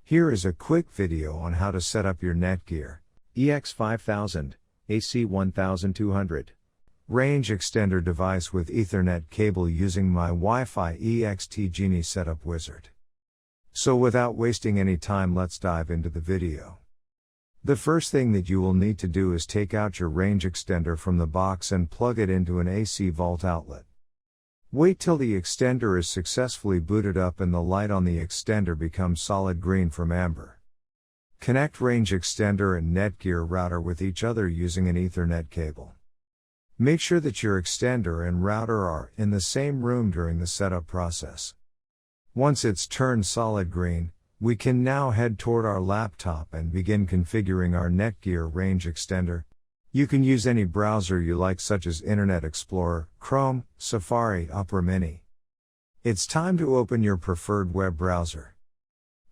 Here is a quick video on how to set up your Netgear EX5000 AC1200 range extender device with Ethernet cable using my Wi-Fi EXT Genie setup wizard. So without wasting any time, let's dive into the video. The first thing that you will need to do is take out your range extender from the box and plug it into an AC vault outlet. Wait till the extender is successfully booted up and the light on the extender becomes solid green from amber. Connect range extender and Netgear router with each other using an Ethernet cable. Make sure that your extender and router are in the same room during the setup process. Once it's turned solid green, we can now head toward our laptop and begin configuring our Netgear range extender. You can use any browser you like, such as Internet Explorer, Chrome, Safari, Opera Mini. It's time to open your preferred web browser.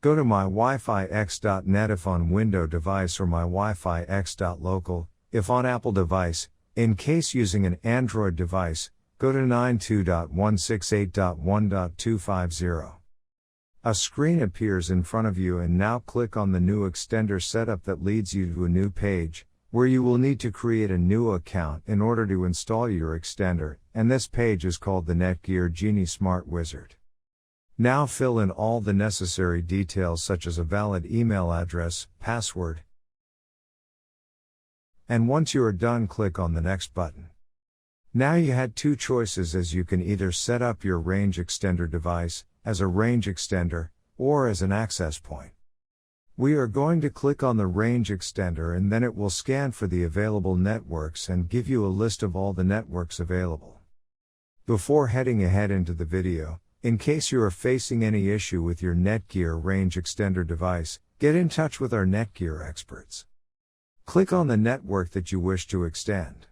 Go to mywifiX.net if on Windows device or mywifiX.local if on Apple device. In case using an Android device, go to 92.168.1.250. A screen appears in front of you, and now click on the new extender setup that leads you to a new page, where you will need to create a new account in order to install your extender, and this page is called the Netgear Genie Smart Wizard. Now fill in all the necessary details such as a valid email address, password, and once you are done, click on the next button. Now you had two choices, as you can either set up your range extender device as a range extender or as an access point. We are going to click on the range extender, and then it will scan for the available networks and give you a list of all the networks available. Before heading ahead into the video, in case you are facing any issue with your Netgear range extender device, get in touch with our Netgear experts. Click on the network that you wish to extend.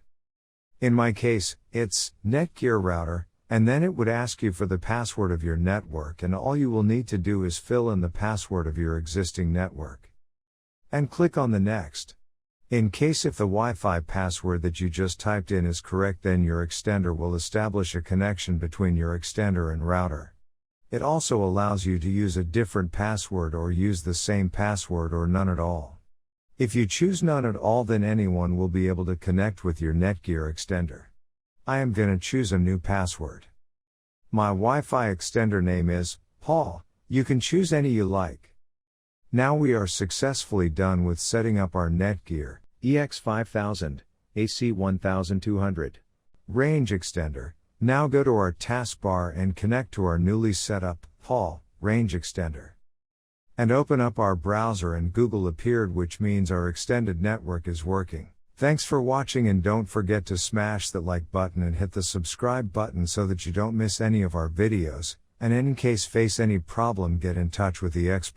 In my case, it's Netgear router, and then it would ask you for the password of your network, and all you will need to do is fill in the password of your existing network. And click on the next. In case if the Wi-Fi password that you just typed in is correct, then your extender will establish a connection between your extender and router. It also allows you to use a different password or use the same password or none at all. If you choose none at all, then anyone will be able to connect with your Netgear extender. I am gonna choose a new password. My Wi-Fi extender name is Paul. You can choose any you like. Now we are successfully done with setting up our Netgear EX5000 AC1200 range extender. Now go to our taskbar and connect to our newly set up Paul range extender. And open up our browser, and Google appeared, which means our extended network is working. Thanks for watching, and don't forget to smash that like button and hit the subscribe button so that you don't miss any of our videos, and in case face any problem, get in touch with the expert.